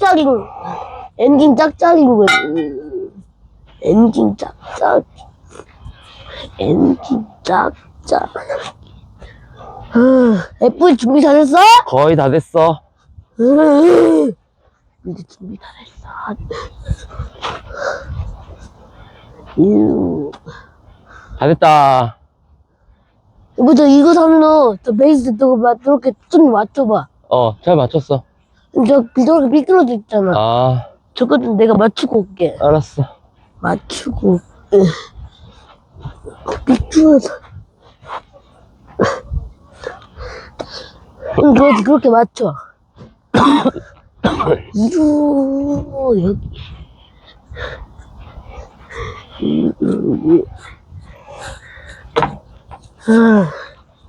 짝짝이. 엔진 짝짝이. 엔진 짝짝. 엔진 짝짝. F 준비 다 됐어? 거의 다 됐어. 이제 준비 다 됐어. 다 됐다. 여보자 이거 삼로 저 베이스 뜨고 이렇게 좀 맞춰봐. 잘 맞췄어. 저 저렇게 미끄러져 있잖아. 아, 저것도 내가 맞추고 올게. 알았어. 맞추고. 미끄러져. 그렇게 맞춰. 여기.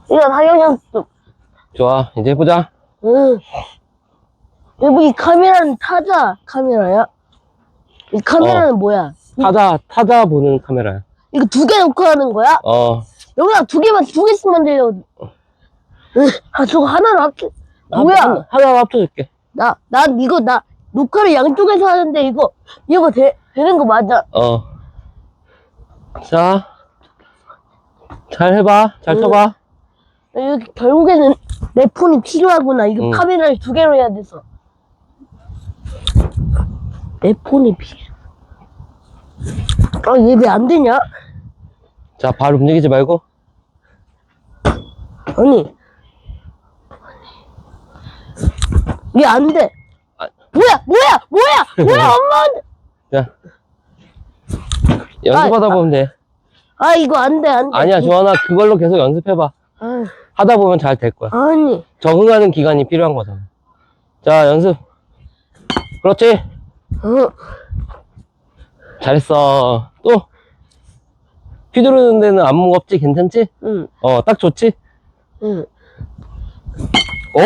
이거 당연히 좋아, 이제 해보자. 여보 이 카메라는 타자 카메라야? 이 카메라는 뭐야? 타자 보는 카메라야. 이거 2개 놓고 하는 거야? 여기다 2개 쓰면 돼요. 저거 하나로 합쳐. 뭐야? 하나 합쳐줄게. 나 녹화를 양쪽에서 하는데 이거 되는 거 맞아? 자, 잘 해봐. 잘 쳐봐. 여기 결국에는 내 폰이 필요하구나. 이거 카메라를 2개로 해야 돼서. 내 폰이 필요. 얘 왜 안 되냐? 자, 발 움직이지 말고. 아니. 이게 안 돼. 뭐야, 엄마한테. 자, 연습하다 보면 돼. 이거 안 돼. 아니야, 조하나, 그걸로 계속 연습해봐. 하다 보면 잘 될 거야. 아니. 적응하는 기간이 필요한 거잖아. 자, 연습. 그렇지. 잘했어. 또. 휘두르는 데는 안 무겁지? 괜찮지? 응. 딱 좋지? 응. 오!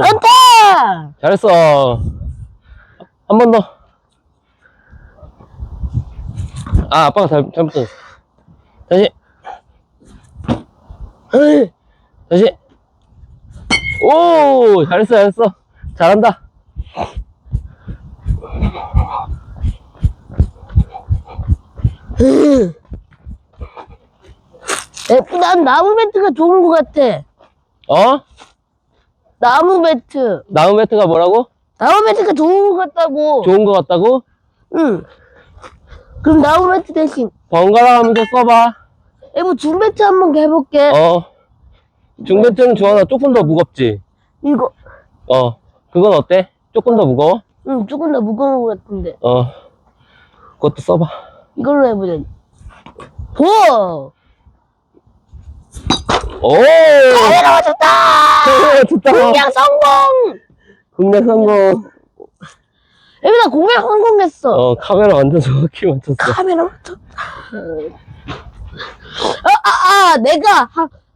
안돼! 잘했어. 한 번 더. 아빠가 잘못 쳤어. 다시. 다시. 오! 잘했어. 잘한다. 난 나무 매트가 좋은 것 같아. 나무 매트. 나무 매트가 뭐라고? 나무 매트가 좋은 것 같다고. 좋은 거 같다고? 응. 그럼 나무 매트 대신 번갈아 가면서 써봐. 줌 매트 한번 해볼게. 중 매트는 조하나 조금 더 무겁지? 이거. 그건 어때? 조금 더 무거워? 응, 조금 더 무거운 것 같은데. 그것도 써봐. 이걸로 해보자. 보! 오! 카메라 맞췄다! 좋다! 공략 성공! 공략 성공. 나 공략 성공했어. 카메라 완전 정확히 맞췄어. 카메라 맞췄다. 내가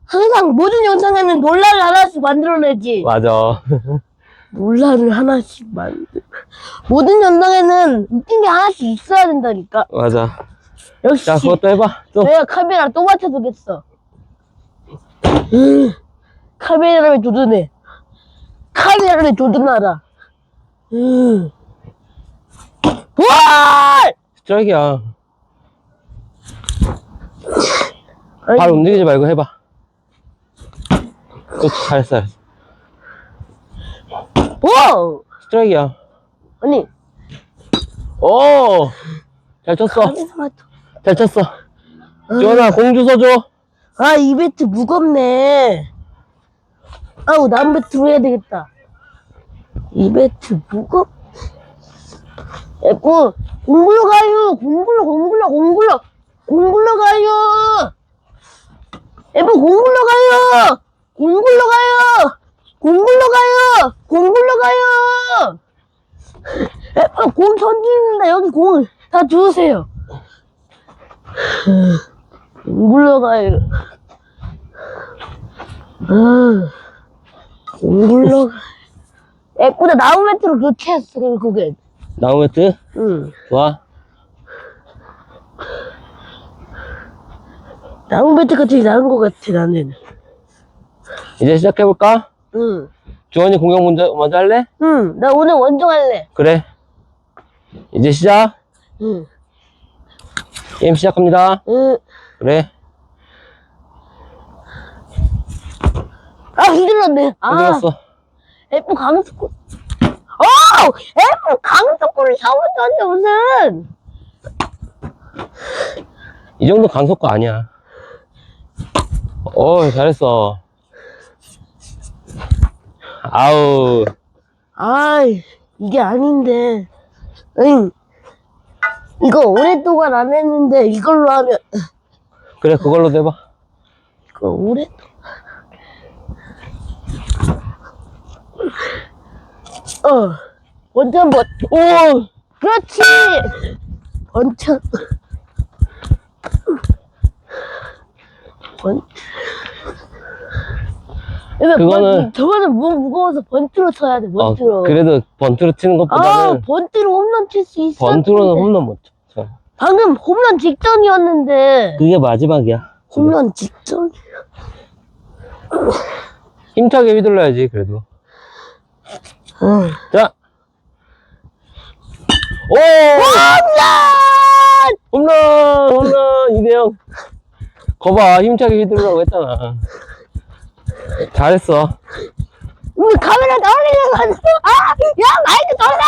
항상 모든 영상에는 논란을 하나씩 만들어내지. 맞아. 논란을 하나씩 모든 영상에는 웃긴 게 하나씩 있어야 된다니까. 맞아. 역시. 자, 그것도 해봐. 또. 내가 카메라 또 맞춰두겠어. 카메라를 조준해. 카메라를 조준하라. 볼! 스트라이크야. 발 움직이지 말고 해봐. 그렇지, 잘했어. 볼! 스트라이크야. 아니. 오! 잘 쳤어. 카메라 맞춰. 잘 쳤어. 지원아, 공 주워줘. 이 배트 무겁네. 나무 배트로 해야 되겠다. 이 배트 무겁. 공굴러 가요. 공굴러 가요. 공굴러 가요. 공 던지는데 여기 공 다 주우세요. 공굴러 가요. 공굴러 가요. 예쁘다. 나무 매트로 교체했어, 결국엔. 나무 매트? 응. 좋아. 나무 매트가 제일 나은 것 같아, 나는. 이제 시작해볼까? 응. 주원이 공격 먼저 할래? 응. 나 오늘 원정 할래. 그래. 이제 시작. 응. 게임 시작합니다. 응. 그래. 아, 힘들었네. 아, 힘들었어. F 강속구. F 강속구를 잡았다는데, 무슨. 이 정도 강속구 아니야. 잘했어. 아우. 아이, 이게 아닌데. 응. 이거 오랫동안 안 했는데, 이걸로 하면. 그래, 그걸로 해봐. 이거 원천 번. 오! 그렇지! 원천. 그거는- 저거는 무거워서 번트로 쳐야 돼, 번트로. 그래도 번트로 치는 것보다는 번트로 홈런 칠 수 있어. 번트로는 홈런 못 쳐. 방금 홈런 직전이었는데. 그게 마지막이야. 홈런 직전? 힘차게 휘둘러야지, 그래도. 응. 자. 오! 홈런! 2대0. 거봐, 힘차게 휘두르라고 했잖아. 잘했어. 우리 카메라 떨어지는 거 아니야? 야, 마이크 떨어져!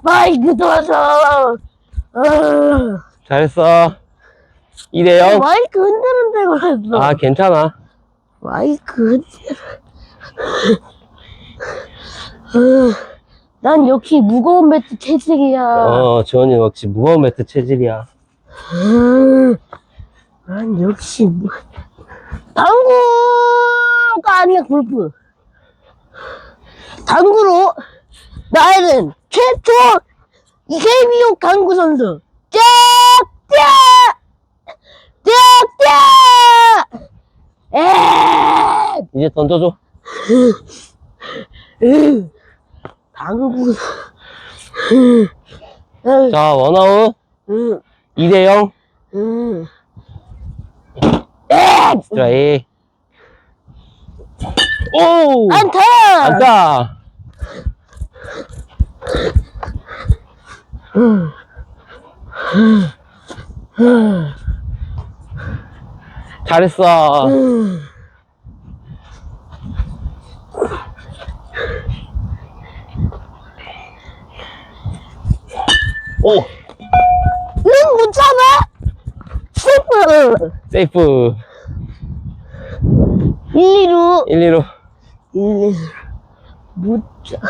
마이크 떨어져! 잘했어. 2대0. 마이크 흔드는 데가 있어. 아, 괜찮아. 마이크 난 역시 무거운 배트 체질이야. 지원이 역시 무거운 매트 체질이야. 난 역시 당구가 아니야, 골프. 당구로 나는 최초 KBO 당구 선수 이제 던져줘. 당구. 자, 원아웃. 2대0. 스트라이크. 오! 안타! 안타! 잘했어. 오! 못 잡아? 세이프! 세이프. 1, 2루. 1, 2루. 1, 2루. 못 잡.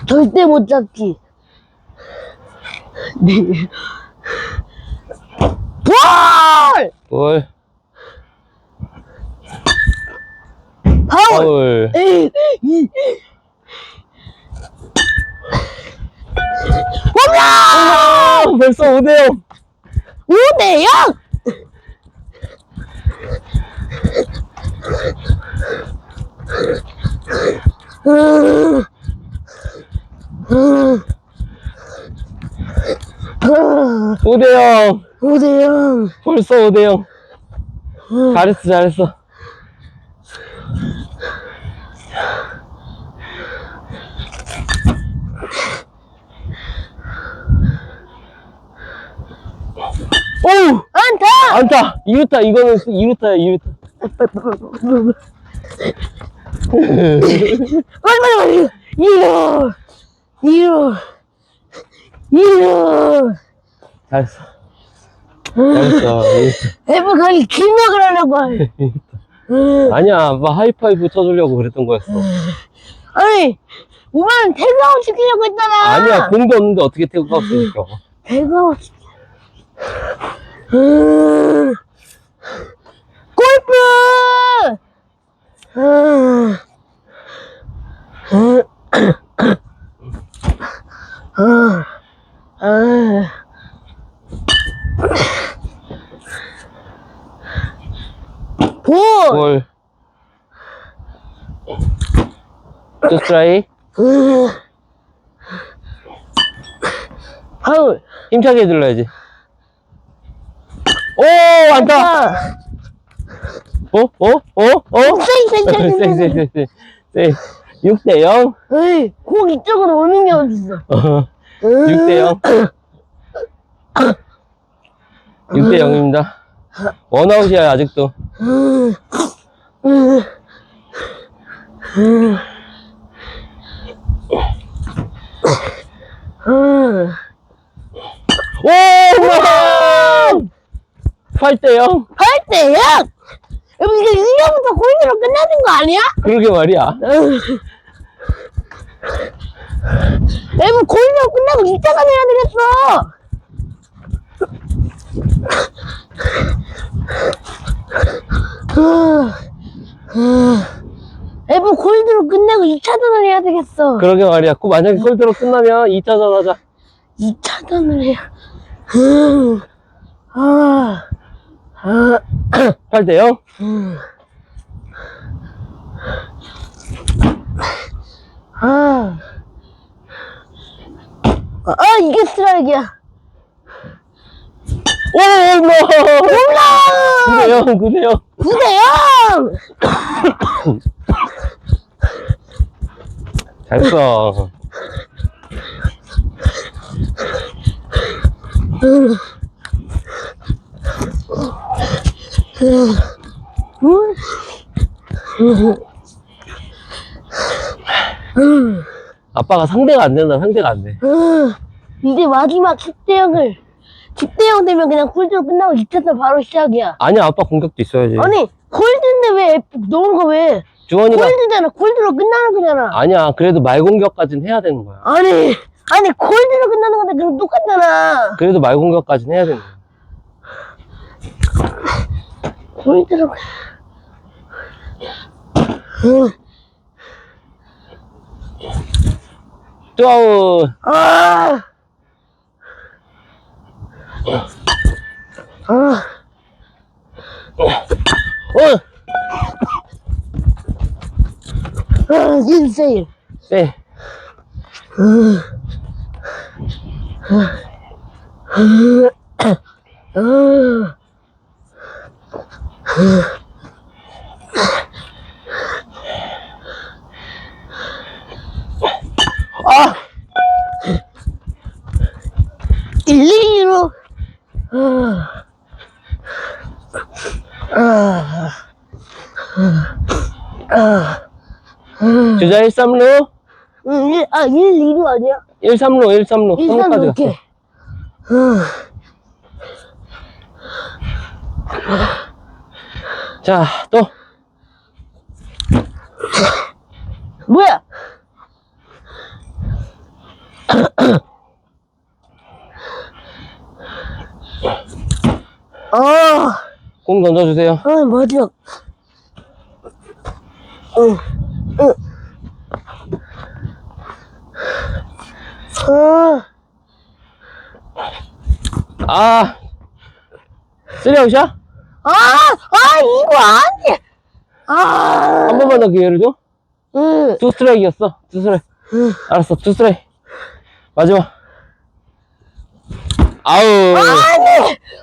절대 못 잡지. 네. 볼! 볼. 파울! 파울. 홈런! 벌써 5대0. 5대0! 오대 0. 5대0. 벌써 5대0. 잘했어, 잘했어. 오! 안타! 안타! 2루타, 이거는 2루타야, 2루타. 빨리! 2루! 2루! 2루! 잘했어. 잘했어. 에버 가기 길막을 하려고 하네. 아니야, 뭐 하이파이브 쳐주려고 그랬던 거였어. 아니, 오면 태그아웃 시키려고 했잖아. 아니야, 공도 없는데 어떻게 태그아웃 시켜. 태그아웃 시켜. 골프! 볼! 볼. 투 스트라이크. 파울! 힘차게 들러야지. 오, 안타! 어? 쌩쌩쌩쌩쌩. 네. 6대 0. 에이, 공 이쪽으로 오는 게 어딨어. 6대 0. 6대 0입니다. 원아웃이야, 아직도. 오! 8대 0. 8대 0! 여러분, 이거 1년부터 골드로 끝나는 거 아니야? 그러게 말이야. 여러분, 골드로 끝나고 2차전 해야 되겠어! 여러분, 골드로 끝내고 2차전을 해야 되겠어. 그러게 말이야. 만약에 골드로 끝나면 2차전 하자. 2차전을 해야. 8대 0. 이게 스트라이크야. 오, 홈런! 홈런! 9대 0, 9대 0! 잘했어. 아빠가 상대가 안 된다, 상대가 안 돼. 이제 마지막 10대 0을 10대 0 되면 그냥 골드로 끝나고 2차전 바로 시작이야. 아니야, 아빠 공격도 있어야지. 아니 골드인데 왜 넣은 거 왜? 주원이가, 골드잖아. 골드로 끝나는 거잖아. 아니야, 그래도 말 공격까지는 해야 되는 거야. 아니 골드로 끝나는 건데 그럼 똑같잖아. 그래도 말 공격까지는 해야 되는 거야. 골드로. 또 아웃. 인세일. 네. 아! 1-2로. 주자 1-3루. 1-2로 아니야? 1-3루, 1-3루. 1-3로 3루까지 오케이. 자, 또. 뭐야? 공 던져주세요. 마지막. 아, 쓰리아웃이야? 이거 아니야. 한 번만 더 기회를 줘? 투 스트라이크였어. 투 스트라이크. 알았어, 투 스트라이크. 마지막. 아우.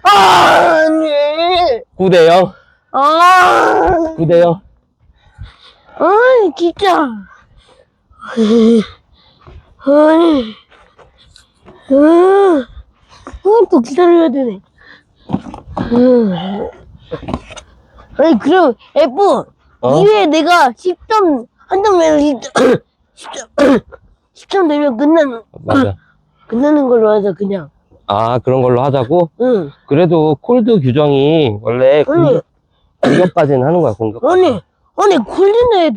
아니. 9대 0. 9대 0. 아니, 진짜. 또 기다려야 되네. 아니, 그럼, F, 2회에 내가 10점, 한점 내면 10점 되면 맞아. 끝나는 걸로 하자, 그냥. 아, 그런 걸로 하자고? 응. 그래도 콜드 규정이 원래 공격까지는 하는 거야, 공격. 아니, 골든에,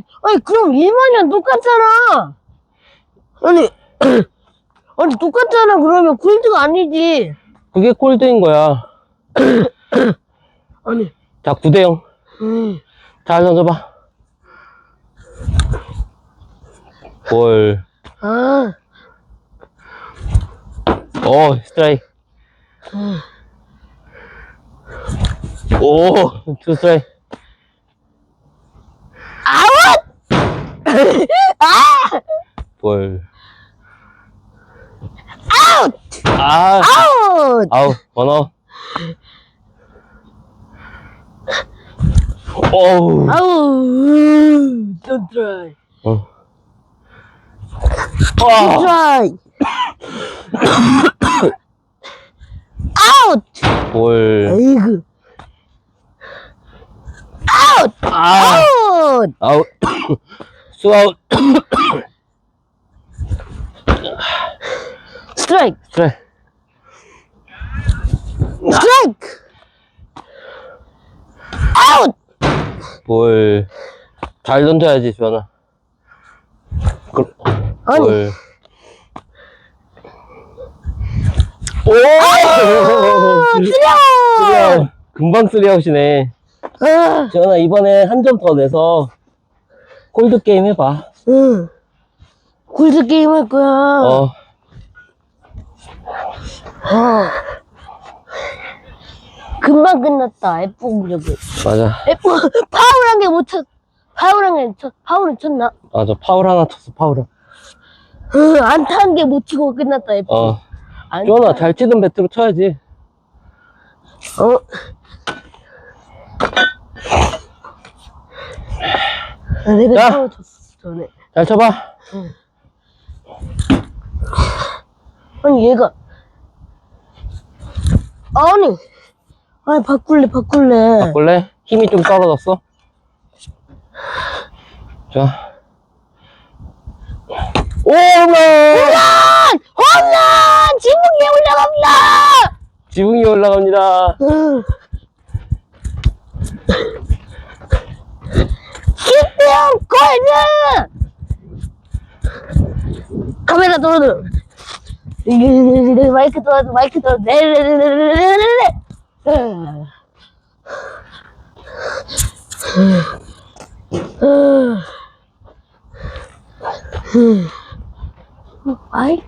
그럼 일반이랑 똑같잖아. 아니, 똑같잖아. 그러면 골드가 아니지. 그게 콜드인 거야. 아니, 자, 9대 0. 잘 던져봐. 볼. 스트라이크. 투 스트라이크. 아웃! 볼. 아웃! 아웃! 아웃. 원아웃. 아웃! Don't try. 스트라이크. 아웃. 볼. 에이그. 아웃. 아웃. 아웃. 수아웃. 스트라이크. 스트라이크. 스트라이크. 아웃. 볼. 잘 던져야지, 주원아. 아니. 볼. 오! 쓰려. 금방 쓰리아웃이네. 주원아, 이번에 한 점 더 내서 콜드 게임 해봐. 응. 골드 게임 할 거야. 어. 금방 끝났다. F 공격이. 맞아. F 파울한 게 못 쳤. 파울은 쳤나? 맞아. 파울 하나 쳤어, 파울. 안타 한 개 못 치고 끝났다. F. 안타. 주원아, 잘 치던 배트로 쳐야지. 내가 자. 파울 쳤어 전에. 잘 쳐봐. 아니 얘가 아니 바꿀래. 바꿀래? 힘이 좀 떨어졌어? 자. 홈런! 홈런! 지붕 위에 올라갑니다. 지붕이 올라갑니다. 10대0 골드! 카메라 떨어져. 마이크 떨어져. 마이크.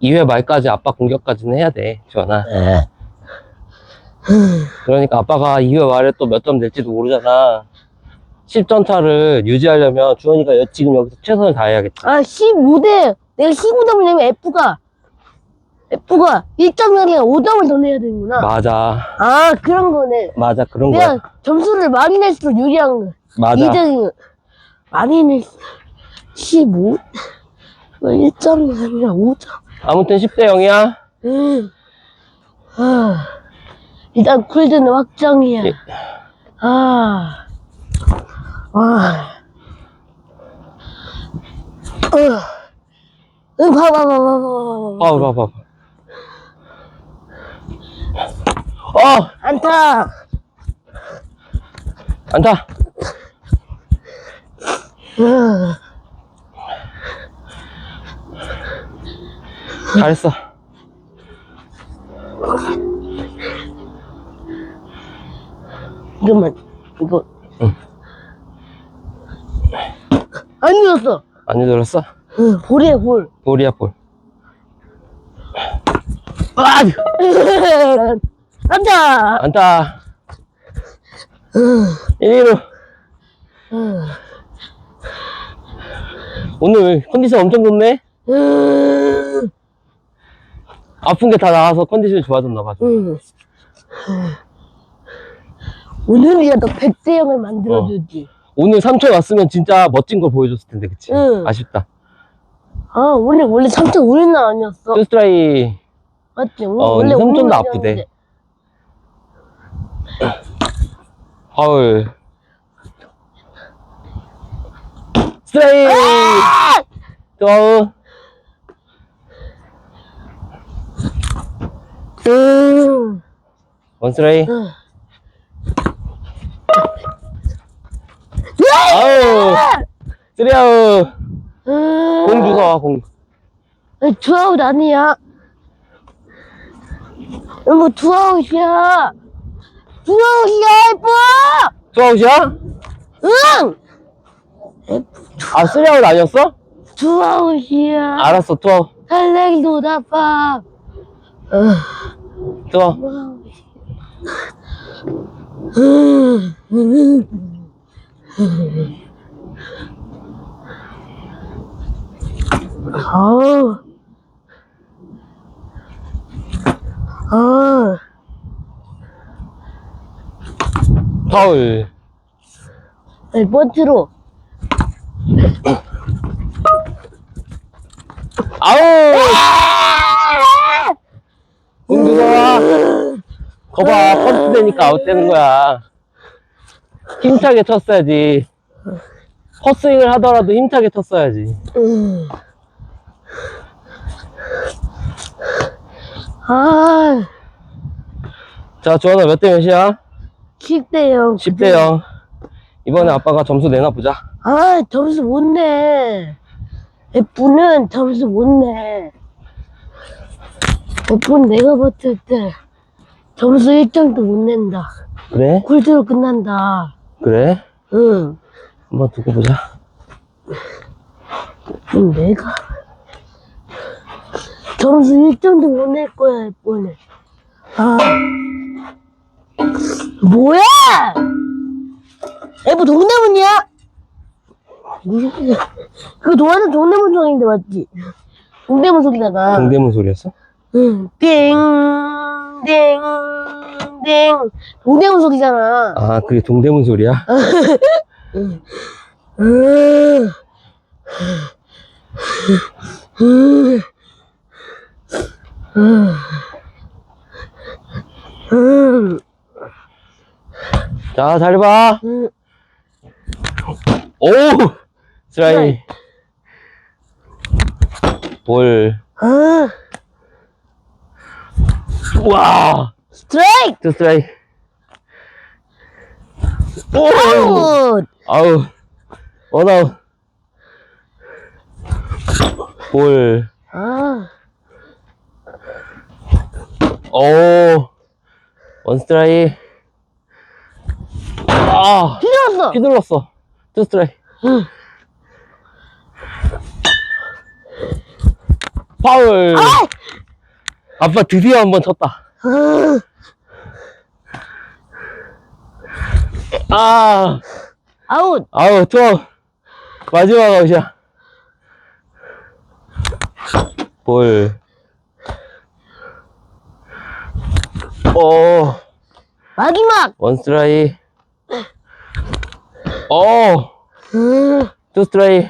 2회 말까지 아빠 공격까지는 해야 돼, 주원아. 그러니까 아빠가 2회 말에 또 몇 점 낼지도 모르잖아. 10점차를 유지하려면 주원이가 지금 여기서 최선을 다해야겠지. 15대, 내가 15점을 내면 F가 1점이 아니라 5점을 더 내야 되는구나. 맞아. 그런 거네. 맞아, 그런 내가 거야. 점수를 많이 낼수록 유리한 거. 맞아. 2등이 많이 낼 15? 1점이 아니라 5점. 아무튼 10대 0이야. 일단 쿨드는 확정이야. 예. 봐봐. 안타. 안타. 잘했어. 이거만, 이거. 응. 안 눌렀어. 안 눌렀어? 볼이야, 볼. 볼이야, 볼. 안타. 안타. 1위로. 오늘 컨디션 엄청 좋네? 아픈 게 다 나와서 컨디션이 좋아졌나봐. 오늘이라도 100대 0을 만들어주지. 오늘 3초 왔으면 진짜 멋진 걸 보여줬을 텐데, 그치? 응. 아쉽다. 오늘 원래 3점 우는 날 아니었어? 투 스트라이. 맞지? 근데 3점도 아프대. 파울. 스트라이! 또 아웃. 원 스트라이. 아우! 쓰리 아웃. 공 주워, 공. 투아웃 아니야. 뭐 투아웃이야. F. 투 아웃이야? 응. 아, 쓰리 아웃 아니었어? 투아웃이야. 알았어, 투 아웃. 할랭이도 나빠. 투 아웃. 파울. 아니, 번트로. 아우! 공주가 거봐, 펀트 되니까 아웃되는 거야. 힘차게 쳤어야지. 헛스윙을 하더라도 힘차게 쳤어야지. 아, 자, 주원아, 몇 대 몇이야? 10대 0. 10대 0. 이번에 아빠가 점수 내나 보자. 아, 점수 못 내. F는 점수 못 내. F는 내가 봤을 때 점수 1점도 못 낸다. 그래? 골드로 끝난다. 그래? 응. 한번 두고 보자. 내가 점수 1점도 못 낼 거야, F는. 아. 뭐야! F 동대문이야? 무슨 소리야? 그거 동화는 동대문 소리인데 맞지? 동대문 소리잖아. 동대문 소리였어? 응. 띵, 띵, 띵. 동대문 소리잖아. 아, 그게 동대문 소리야? 응. 자, 잘 봐. 오! 스트라이. 볼. 와! 스트라이크! 투 스트라이. 오! 아웃! 아우. 원아웃. 볼. 아, 오. 원 스트라이. 아! 휘둘렀어! 휘둘렀어. 투 스트라이. 응. 파울. 아빠 드디어 한번 쳤다. 아. 아웃! 아우, 투아웃. 마지막 아웃이야. 볼. 오. 마지막! 원 스트라이. 오. 투 스트라이.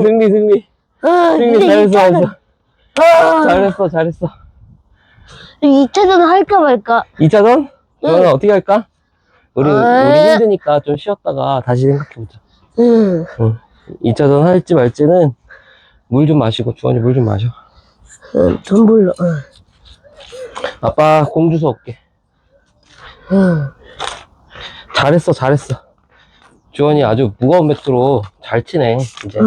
승리, 승리. 승리, 잘했어. 잘했어. 2차전 할까 말까? 2차전? 그러면 응. 어떻게 할까? 우리 힘드니까 좀 쉬었다가 다시 생각해보자. 응. 2차전 할지 말지는 물 좀 마시고, 주원이 물 좀 마셔. 돈 불러. 아빠 공 주워 올게. 잘했어. 주원이 아주 무거운 배트로 잘 치네, 이제.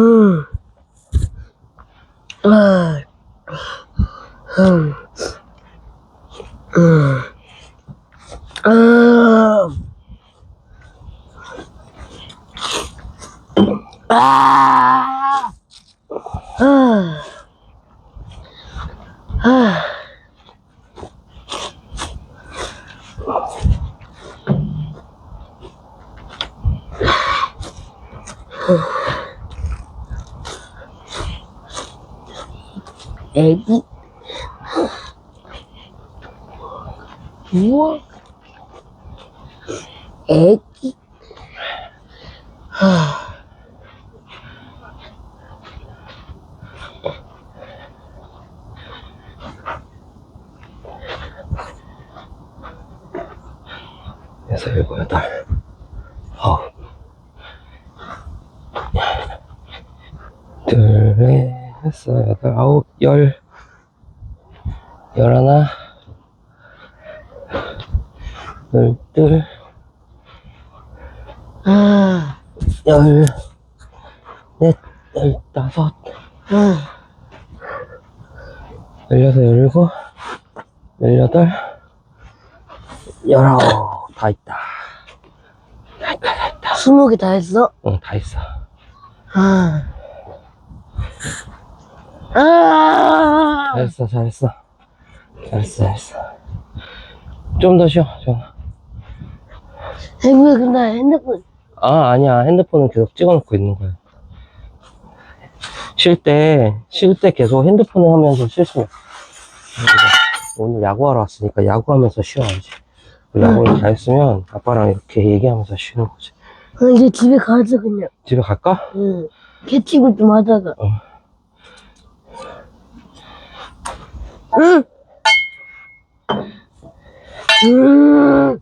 애기. 우와. 애기. 여섯, 일곱, 여덟, 아홉, 둘, 넷, 여섯, 여덟, 아홉, 열, 열하나, 열둘, 열넷, 열다섯, 열여섯, 열일곱, 열여덟, 열아홉. 다 있다. 20개 다 했어? 응, 다 있어. 잘했어. 좀 더 쉬어, 주원아. 왜 근데 핸드폰. 아니야. 핸드폰은 계속 찍어놓고 있는 거야. 쉴 때 계속 핸드폰을 하면서 쉴 수 있어. 오늘 야구하러 왔으니까 야구하면서 쉬어야지. 야구를 다 했으면 아빠랑 이렇게 얘기하면서 쉬는 거지. 이제 집에 가자, 그냥. 집에 갈까? 응. 캐치볼 좀 하다가. 응. 음.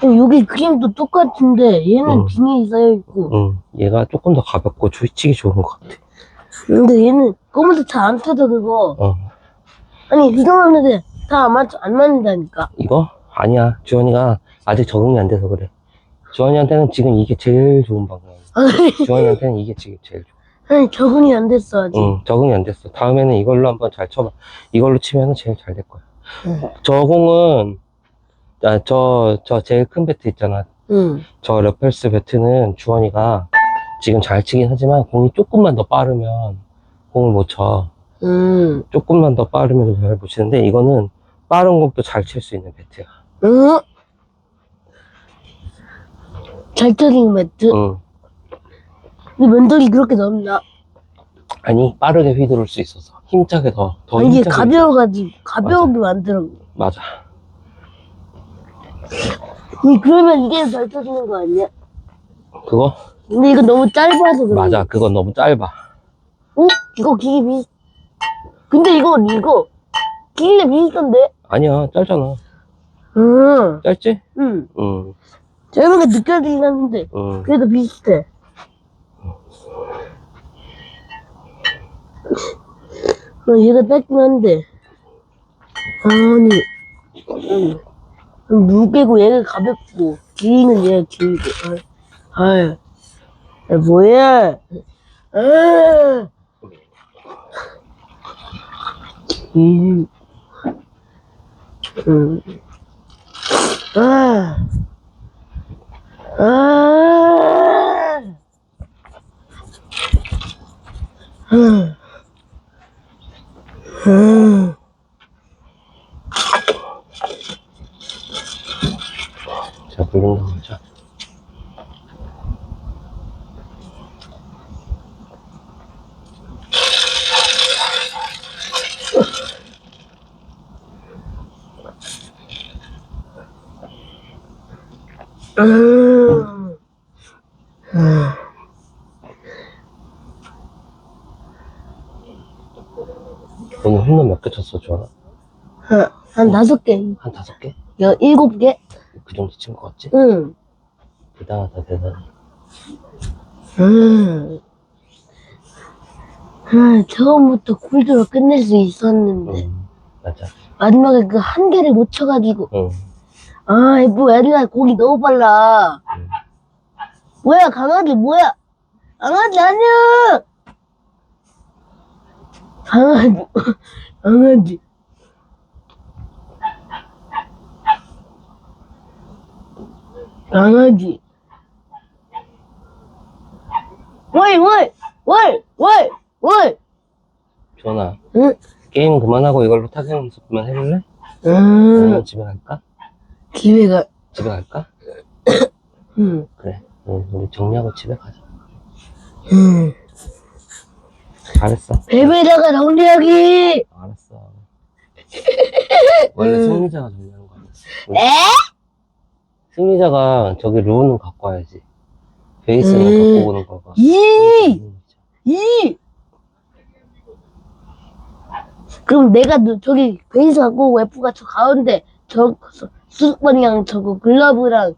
여기 그림도 똑같은데 얘는 빙이 쌓여있고 얘가 조금 더 가볍고 조이치기 좋은 것 같아. 근데 얘는 검은색 잘 안 타져 그거. 아니 이거 하는데 다 안 맞는다니까. 이거? 아니야. 주원이가 아직 적응이 안 돼서 그래. 주원이한테는 지금 이게 제일 좋은 방법이야. 주원이한테는 이게 지금 제일 좋아. 아니 적응이 안 됐어 아직. 적응이 안 됐어. 다음에는 이걸로 한번 잘 쳐봐. 이걸로 치면은 제일 잘 될 거야. 저 공은 저 제일 큰 배트 있잖아. 저 러펠스 배트는 주원이가 지금 잘 치긴 하지만 공이 조금만 더 빠르면 공을 못 쳐. 조금만 더 빠르면 잘 못 치는데 이거는 빠른 공도 잘 칠 수 있는 배트야. 잘 쳐진 매트. 근데 면적이 그렇게 넓나? 아니 빠르게 휘두를 수 있어서 힘차게 더 아니 이게 힘차게 가벼워가지고 가벼우게 만들어. 맞아. 그러면 이게 잘 쳐지는 거 아니야? 그거? 근데 이거 너무 짧아서 그래. 맞아. 그건 너무 짧아. 이거 길이 근데 이거 길이 비슷한데? 아니야. 짧잖아. 짧지? 응. 응. 짧은 게 느껴지긴 하는데 그래도 비슷해. 얘가 짧긴 한데 아니 무게고 얘가 가볍고 길이는 얘가 길고 아유 뭐야 자, 붉은 거 하자. 오늘 홈런 몇 개 쳤어, 주원아? 한 5개. 한 5개? 7개? 그 정도 친 것 같지? 응. 대단하다, 대단해. 처음부터 굴드로 끝낼 수 있었는데. 맞아. 마지막에 그 한 개를 못 쳐가지고. 뭐 애들아 공이 너무 빨라. 뭐야, 강아지 뭐야? 강아지 아니야! 강아지. 강아지. 강아지. 월! 주원아, 응? 게임 그만하고 이걸로 타격 연습만 해볼래? 아니면 집에 갈까? 집에 갈까? 응. 그래. 우리 정리하고 집에 가자. 잘했어. 베베다가 정리하기! 알았어. 원래 승리자가 정리하는 거야. 에? 승리자가 저기 루는 갖고 와야지. 베이스는 갖고 오는 거가. 그럼 내가 저기 베이스 갖고 오고 F가 저 가운데 수직 방향 저거 글러브랑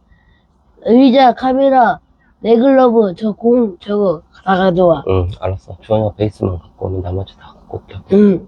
의자 카메라 내 글러브 저 공 저거 다 가져와. 응, 알았어. 주원이가 베이스만 갖고 오면 나머지 다 갖고 올게. 응.